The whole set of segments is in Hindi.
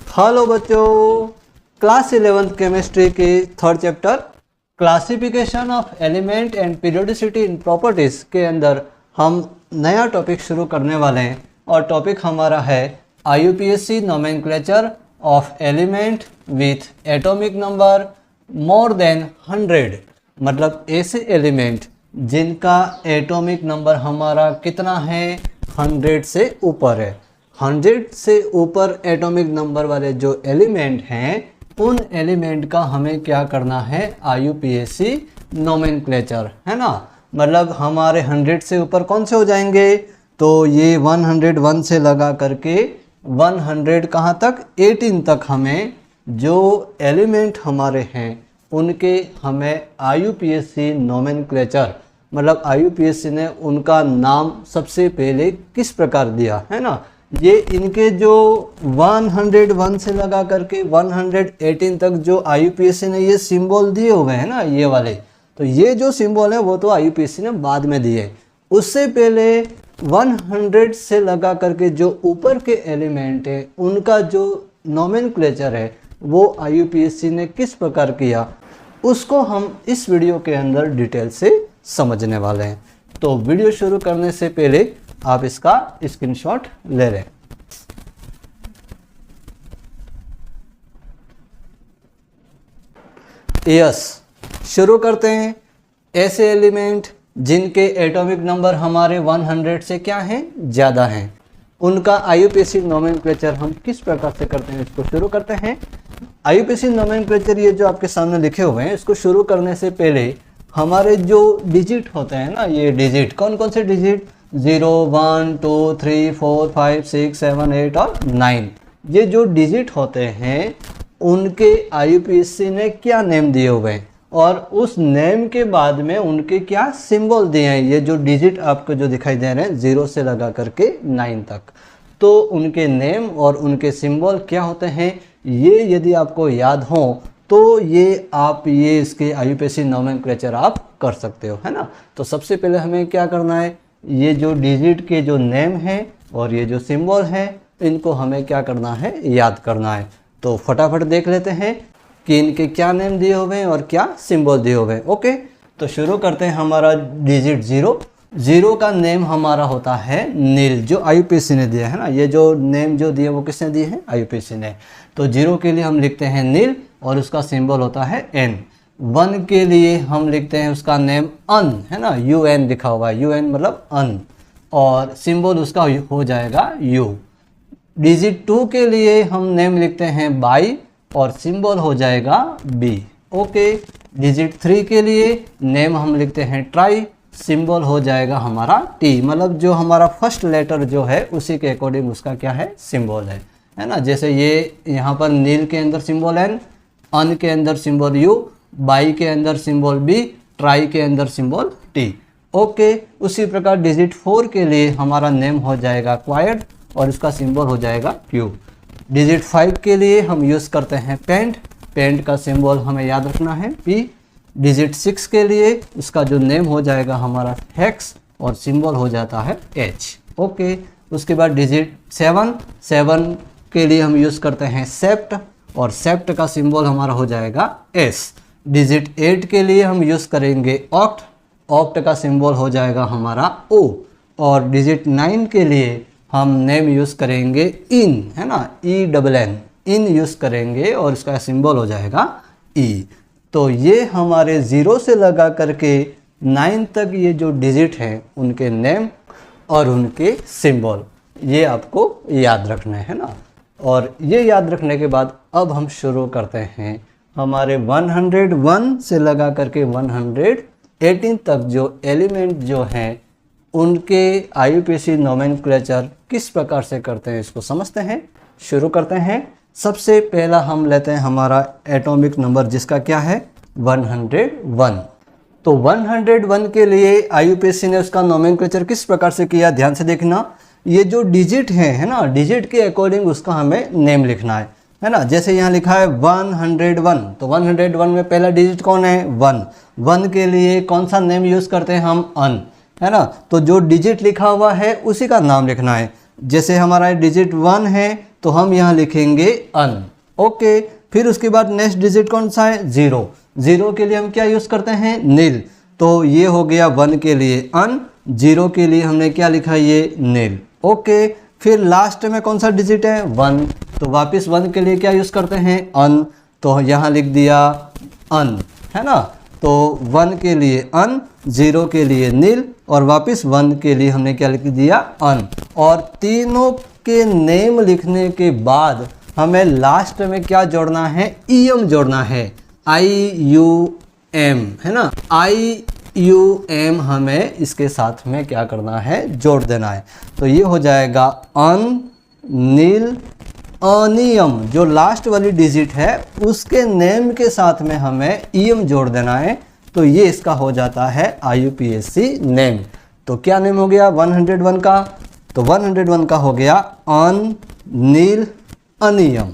हेलो बच्चों, क्लास 11th केमिस्ट्री के third chapter classification of element and periodicity in properties के अंदर हम नया टॉपिक शुरू करने वाले हैं और टॉपिक हमारा है IUPAC nomenclature of element with atomic number more than 100। मतलब ऐसे एलिमेंट जिनका एटॉमिक नंबर हमारा कितना है, 100 से ऊपर है। 100 से ऊपर एटॉमिक नंबर वाले जो एलिमेंट हैं उन एलिमेंट का हमें क्या करना है, IUPAC नोमेनक्लेचर, है ना। मतलब हमारे 100 से ऊपर कौन से हो जाएंगे, तो ये 101 से लगा करके 100 कहाँ तक, 18 तक हमें जो एलिमेंट हमारे हैं उनके हमें IUPAC नोमेनक्लेचर, मतलब IUPAC ने उनका नाम सबसे पहले किस प्रकार दिया, है ना। ये इनके जो 101 से लगा करके 118 तक जो IUPAC ने ये सिंबल दिए हुए हैं ना, ये वाले, तो ये जो सिंबल है वो तो IUPAC ने बाद में दिए। उससे पहले 100 से लगा करके जो ऊपर के एलिमेंट है उनका जो नोमेनक्लेचर है वो IUPAC ने किस प्रकार किया, उसको हम इस वीडियो के अंदर डिटेल से समझने वाले हैं। तो वीडियो शुरू करने से पहले आप इसका स्क्रीनशॉट ले लें। यस, शुरू करते हैं। ऐसे एलिमेंट जिनके एटॉमिक नंबर हमारे 100 से क्या हैं, ज़्यादा हैं, उनका IUPAC नोमेनक्लेचर हम किस प्रकार से करते हैं, इसको शुरू करते हैं। IUPAC नोमेनक्लेचर ये जो आपके सामने लिखे हुए हैं, इसको शुरू करने से पहले हमारे जो डिजिट होते हैं ना, ये डिजिट कौन कौन से डिजिट, 0, 1, 2, 3, 4, 5, 6, 7, 8 और 9, ये जो डिजिट होते हैं उनके IUPAC ने क्या नेम दिए हुए हैं और उस नेम के बाद में उनके क्या सिंबल दिए हैं। ये जो डिजिट आपको जो दिखाई दे रहे हैं 0 से लगा करके 9 तक, तो उनके नेम और उनके सिंबल क्या होते हैं, ये यदि आपको याद हो तो ये इसके IUPAC नोमेनक्लेचर आप कर सकते हो, है ना। तो सबसे पहले हमें क्या करना है, ये जो डिजिट के जो नेम है और ये जो सिंबल है इनको हमें क्या करना है, याद करना है। तो फटाफट देख लेते हैं कि इनके क्या नेम दिए हुए हैं और क्या सिंबल दिए हुए हैं। ओके, तो शुरू करते हैं। हमारा डिजिट 0 का नेम हमारा होता है नील, जो IUPAC ने दिया है ना। ये जो नेम जो दिए वो किसने दिए हैं, IUPAC ने। तो 0 के लिए हम लिखते हैं नील और उसका सिंबल होता है N। 1 के लिए हम लिखते हैं उसका नेम अन, है ना, UN लिखा हुआ है, UN मतलब अन, और सिंबल उसका हो जाएगा U। डिजिट 2 के लिए हम नेम लिखते हैं बाई और सिंबल हो जाएगा B। ओके, डिजिट 3 के लिए नेम हम लिखते हैं ट्राई, सिंबल हो जाएगा हमारा T। मतलब जो हमारा फर्स्ट लेटर जो है उसी के अकॉर्डिंग उसका क्या है, सिंबल है ना। जैसे ये यहाँ पर नील के अंदर सिंबल N, अन के अंदर सिंबल U, बाई के अंदर सिंबल B, ट्राई के अंदर सिंबल T। ओके, उसी प्रकार डिजिट 4 के लिए हमारा नेम हो जाएगा क्वाइट और इसका सिंबल हो जाएगा Q। डिजिट 5 के लिए हम यूज़ करते हैं पेंट का सिंबल हमें याद रखना है P। डिजिट 6 के लिए इसका जो नेम हो जाएगा हमारा हेक्स और सिंबल हो जाता है H। ओके, उसके बाद डिजिट 7 के लिए हम यूज़ करते हैं सेप्ट और सेप्ट का सिंबल हमारा हो जाएगा S। डिजिट 8 के लिए हम यूज़ करेंगे ऑक्ट का सिंबल हो जाएगा हमारा O। और डिजिट 9 के लिए हम नेम यूज़ करेंगे इन, है ना, ENN, इन यूज़ करेंगे और इसका सिंबल हो जाएगा E। तो ये हमारे 0 से लगा करके 9 तक ये जो डिजिट हैं उनके नेम और उनके सिंबल ये आपको याद रखना है ना। और ये याद रखने के बाद अब हम शुरू करते हैं। हमारे 101 से लगा करके 118 तक जो एलिमेंट जो हैं उनके IUPAC नोमेनक्लेचर किस प्रकार से करते हैं इसको समझते हैं। शुरू करते हैं। सबसे पहला हम लेते हैं हमारा एटॉमिक नंबर जिसका क्या है 101। तो 101 के लिए IUPAC ने उसका नोमेनक्लेचर किस प्रकार से किया, ध्यान से देखना। ये जो डिजिट है ना, डिजिट के अकॉर्डिंग उसका हमें नेम लिखना है ना। जैसे यहाँ लिखा है 101, तो 101 में पहला डिजिट कौन है, 1 के लिए कौन सा नेम यूज़ करते हैं हम, अन, है ना। तो जो डिजिट लिखा हुआ है उसी का नाम लिखना है। जैसे हमारा डिजिट 1 है तो हम यहाँ लिखेंगे अन। ओके, फिर उसके बाद नेक्स्ट डिजिट कौन सा है? 0। 0 के लिए हम क्या यूज़ करते हैं? नील। तो ये हो गया 1 के लिए अन, 0 के लिए हमने क्या लिखा? ये नील। ओके, फिर लास्ट में कौन सा डिजिट है? 1। तो वापस 1 के लिए क्या यूज़ करते हैं? अन। तो यहाँ लिख दिया अन, है ना। तो 1 के लिए अन, 0 के लिए नील और वापस 1 के लिए हमने क्या लिख दिया? अन। और तीनों के नेम लिखने के बाद हमें लास्ट में क्या जोड़ना है? ईएम जोड़ना है, IUM, है ना। IUM हमें इसके साथ में क्या करना है? जोड़ देना है। तो ये हो जाएगा अन, नील, अनियम। जो लास्ट वाली डिजिट है उसके नेम के साथ में हमें ईएम जोड़ देना है। तो ये इसका हो जाता है IUPAC नेम। तो क्या नेम हो गया 101 का? तो 101 का हो गया अन, नील, अनियम।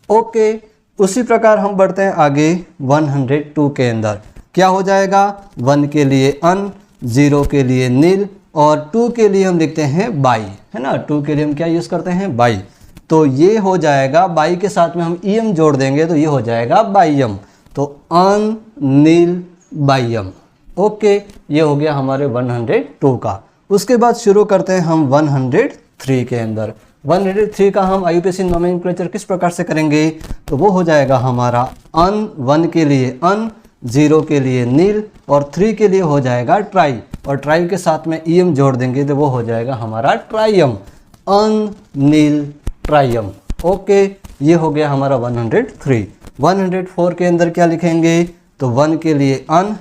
ओके, उसी प्रकार हम बढ़ते हैं आगे 102 के अंदर। क्या हो जाएगा? 1 के लिए अन, 0 के लिए नील और 2 के लिए हम लिखते हैं बाई, है ना। 2 के लिए हम क्या यूज़ करते हैं? बाई। तो ये हो जाएगा, बाई के साथ में हम ईएम जोड़ देंगे तो ये हो जाएगा बाइयम। तो अन, नील, बाइयम। ओके, ये हो गया हमारे 102 का। उसके बाद शुरू करते हैं हम 103 के अंदर। 103 का हम IUPAC नोमेनक्लेचर किस प्रकार से करेंगे? तो वो हो जाएगा हमारा अन, 1 के लिए अन, 0 के लिए नील और 3 के लिए हो जाएगा ट्राई, और ट्राई के साथ में ईएम जोड़ देंगे तो वो हो जाएगा हमारा ट्राइयम। अन, नील, ट्राइयम। ओके, ये हो गया हमारा 103। 104 के अंदर क्या लिखेंगे? तो 1 के लिए अन,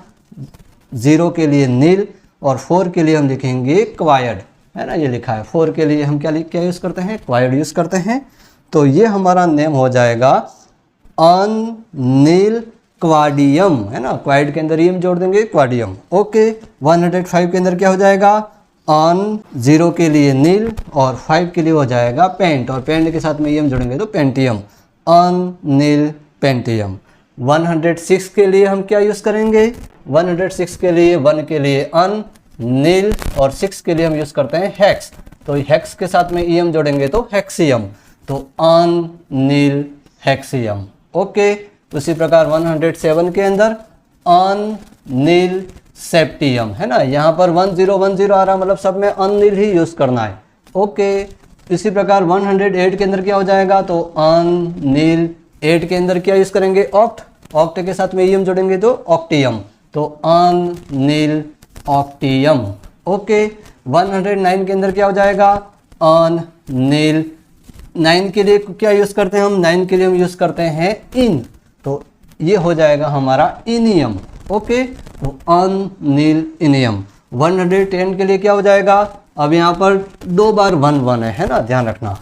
0 के लिए नील और 4 के लिए हम लिखेंगे क्वायड, है ना। ये लिखा है 4 के लिए हम क्या यूज़ करते हैं? क्वायड यूज़ करते हैं। तो ये हमारा नेम हो जाएगा अन, नील, क्वाडियम, है ना। क्वाइड के अंदर ईएम जोड़ देंगे, क्वाडियम। ओके, 105 के अंदर क्या हो जाएगा? अन, 0 के लिए नील और 5 के लिए हो जाएगा पेंट, और पेंट के साथ में ईएम जोड़ेंगे तो पेंटियम। अन, नील, पेंटियम। 106 के लिए हम क्या यूज़ करेंगे? 106 के लिए 1 के लिए अन, नील और 6 के लिए हम यूज़ करते हैं हेक्स। तो हेक्स के साथ में ईएम जोड़ेंगे तो हेक्सियम। तो अन, नील, हेक्सियम। ओके, उसी प्रकार 107 के अंदर अन, नील, सेप्टियम, है ना। यहाँ पर 1010 आ रहा, मतलब सब में अन, नील ही यूज़ करना है। ओके, इसी प्रकार 108 के अंदर क्या हो जाएगा? तो अन, नील, 8 के अंदर क्या यूज़ करेंगे? ऑक्ट। ऑक्ट के साथ में ईएम जोड़ेंगे तो ऑक्टियम। तो अन, नील, ऑक्टियम। ओके, 109 के अंदर क्या हो जाएगा? अन, नील। 9 के लिए क्या यूज़ करते हैं हम? 9 के लिए हम यूज़ करते हैं इन। तो ये हो जाएगा हमारा इनियम। ओके, तो अन, नील, इनियम। 110 के लिए क्या हो जाएगा? अब यहाँ पर 2 बार 1 है ना, ध्यान रखना।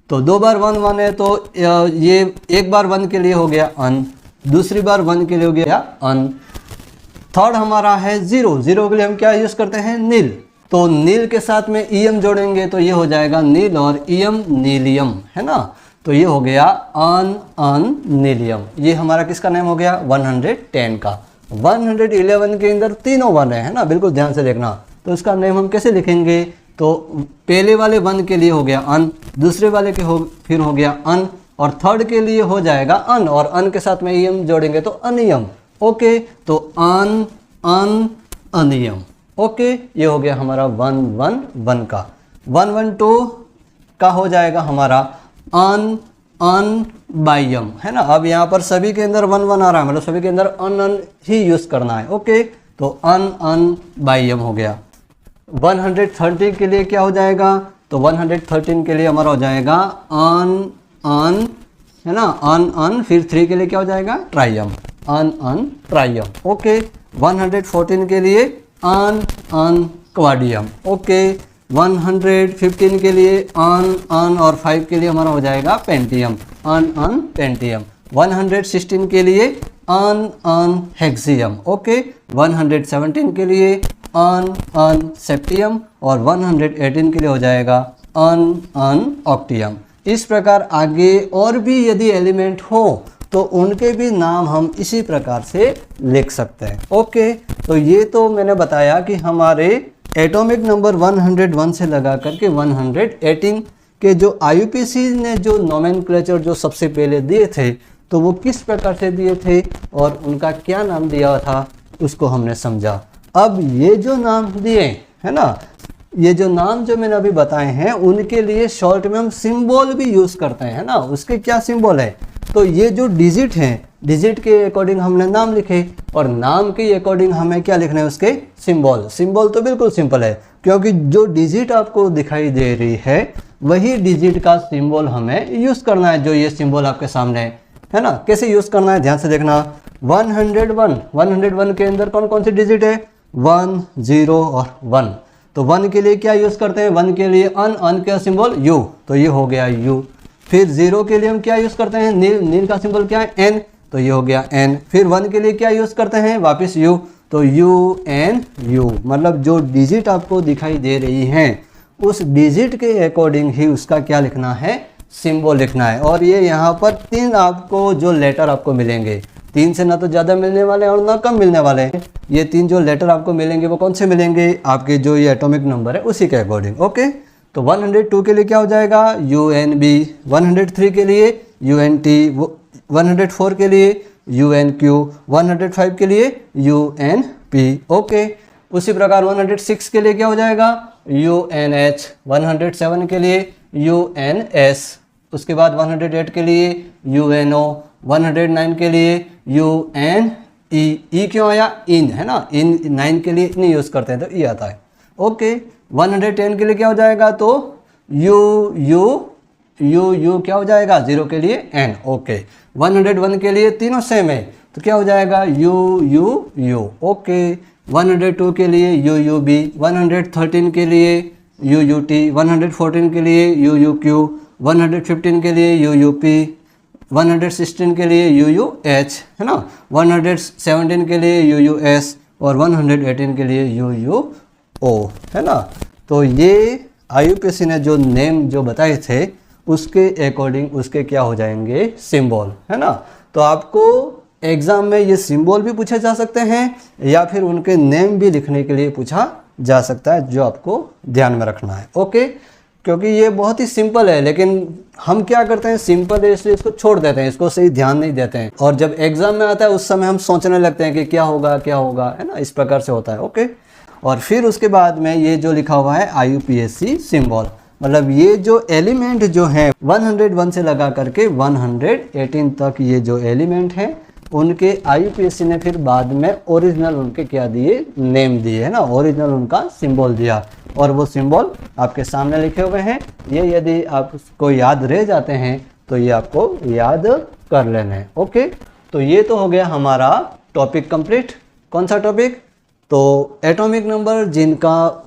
तो 2 बार 1 है तो ये एक बार 1 के लिए हो गया अन, दूसरी बार 1 के लिए हो गया अन। थर्ड हमारा है 0। 0 के लिए हम क्या यूज़ करते हैं? नील। तो नील के साथ में ईएम जोड़ेंगे तो ये हो जाएगा नील और ईएम, नीलियम, है ना। तो ये हो गया अन, अन, नीलियम। ये हमारा किसका नेम हो गया? 110 का। 111 के अंदर तीनों 1 है ना, बिल्कुल ध्यान से देखना। तो इसका नेम हम कैसे लिखेंगे? तो पहले वाले 1 के लिए हो गया अन, दूसरे वाले के फिर हो गया अन, और थर्ड के लिए हो जाएगा अन, और अन के साथ में ईएम जोड़ेंगे तो अनियम। ओके, तो अन, अन, अनियम। ओके, ये हो गया हमारा 111 का। 112 का हो जाएगा हमारा अन, अन, बाइयम, है ना। अब यहाँ पर सभी के अंदर 1 आ रहा है, मतलब सभी के अंदर अन, अन ही यूज़ करना है। ओके, तो अन, अन, बाइयम हो गया। 113 के लिए क्या हो जाएगा? तो 113 के लिए हमारा हो जाएगा अन, अन, है ना, अन, अन, फिर 3 के लिए क्या हो जाएगा? ट्राइयम। अन, अन, ट्राइयम। ओके, 114 के लिए अन, अन, क्वाडियम। ओके, 115 के लिए अन, अन और 5 के लिए हमारा हो जाएगा पेंटियम। अन, अन, पेंटियम। 116 के लिए अन, अन, हेक्सियम। ओके, 117 के लिए अन, अन, सेप्टियम, और 118 के लिए हो जाएगा अन, अन, ऑक्टियम। इस प्रकार आगे और भी यदि एलिमेंट हो तो उनके भी नाम हम इसी प्रकार से लिख सकते हैं। ओके, तो ये तो मैंने बताया कि हमारे एटॉमिक नंबर 101 से लगा करके 118 कि जो IUPAC ने जो नोमेनक्लेचर जो सबसे पहले दिए थे तो वो किस प्रकार से दिए थे और उनका क्या नाम दिया था उसको हमने समझा। अब ये जो नाम दिए है ना, ये जो नाम जो मैंने अभी बताए हैं उनके लिए शॉर्ट में हम सिंबल भी यूज़ करते हैं, है ना। उसके क्या सिंबल है, तो ये जो डिजिट हैं, डिजिट के अकॉर्डिंग हमने नाम लिखे और नाम के अकॉर्डिंग हमें क्या लिखना है उसके सिंबल। सिंबल तो बिल्कुल सिंपल है, क्योंकि जो डिजिट आपको दिखाई दे रही है वही डिजिट का सिंबल हमें यूज़ करना है। जो ये सिंबल आपके सामने है ना, कैसे यूज़ करना है ध्यान से देखना। 101 के अंदर कौन कौन सी डिजिट है, 1, 0 और 1। तो 1 के लिए क्या यूज़ करते हैं, 1 के लिए अन का सिंबल यू, तो ये हो गया यू। फिर 0 के लिए हम क्या यूज़ करते हैं, नील का सिंबल क्या है, एन, तो ये हो गया एन। फिर 1 के लिए क्या यूज़ करते हैं, वापस यू, तो यू एन यू। मतलब जो डिजिट आपको दिखाई दे रही हैं उस डिजिट के अकॉर्डिंग ही उसका क्या लिखना है, सिंबल लिखना है। और ये यहाँ पर 3 आपको जो लेटर आपको मिलेंगे, 3 से ना तो ज़्यादा मिलने वाले हैं और ना कम मिलने वाले हैं। ये 3 जो लेटर आपको मिलेंगे वो कौन से मिलेंगे, आपके जो ये एटॉमिक नंबर है उसी के अकॉर्डिंग। ओके, तो 102 के लिए क्या हो जाएगा, UNB। 103 के लिए UNT। 104 के लिए UNQ। 105 के लिए UNP। ओके, उसी प्रकार 106 के लिए क्या हो जाएगा, UNH। 107 के लिए UNS। उसके बाद 108 के लिए UNO। 109 के लिए UNE। ई क्यों आया, इन, है ना, इन 9 के लिए नहीं यूज़ करते हैं तो ई आता है। ओके, 110 के लिए क्या हो जाएगा, तो यू क्या हो जाएगा, 0 के लिए N। ओके, 101 के लिए तीनों सेम है तो क्या हो जाएगा, यू। ओके, 102 के लिए UUB। 113 के लिए UUT। 114 के लिए UUQ। 115 के लिए UUP। 116 के लिए UUH, है ना। 117 के लिए UUS और 118 के लिए UUO, है ना। तो ये IUPAC ने जो नेम जो बताए थे उसके अकॉर्डिंग उसके क्या हो जाएंगे, सिंबल, है ना। तो आपको एग्ज़ाम में ये सिंबल भी पूछे जा सकते हैं या फिर उनके नेम भी लिखने के लिए पूछा जा सकता है, जो आपको ध्यान में रखना है। ओके, क्योंकि ये बहुत ही सिंपल है, लेकिन हम क्या करते हैं, सिंपल है इसलिए इसको छोड़ देते हैं, इसको सही ध्यान नहीं देते हैं। और जब एग्जाम में आता है उस समय हम सोचने लगते हैं कि क्या होगा, है ना, इस प्रकार से होता है। ओके, और फिर उसके बाद में ये जो लिखा हुआ है IUPAC सिंबल, मतलब ये जो एलिमेंट जो है 101 से लगा करके 118 तक ये जो एलिमेंट हैं उनके IUPAC ने फिर बाद में ओरिजिनल उनके क्या दिए, नेम दिए, है ना, ओरिजिनल उनका सिंबल दिया। और वो सिंबल आपके सामने लिखे हुए हैं। ये यदि आपको याद रह जाते हैं तो ये आपको याद कर लेना है। ओके, तो ये तो हो गया हमारा टॉपिक कंप्लीट। कौन सा टॉपिक, तो एटॉमिक नंबर जिनका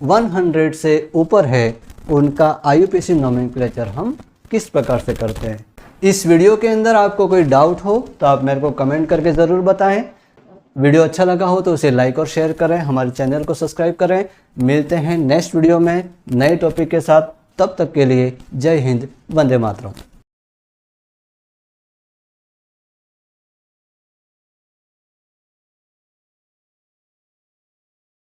100 से ऊपर है उनका IUPAC नोमेनक्लेचर हम किस प्रकार से करते हैं। इस वीडियो के अंदर आपको कोई डाउट हो तो आप मेरे को कमेंट करके ज़रूर बताएं। वीडियो अच्छा लगा हो तो उसे लाइक और शेयर करें, हमारे चैनल को सब्सक्राइब करें। मिलते हैं नेक्स्ट वीडियो में नए टॉपिक के साथ, तब तक के लिए जय हिंद, वंदे मातरम।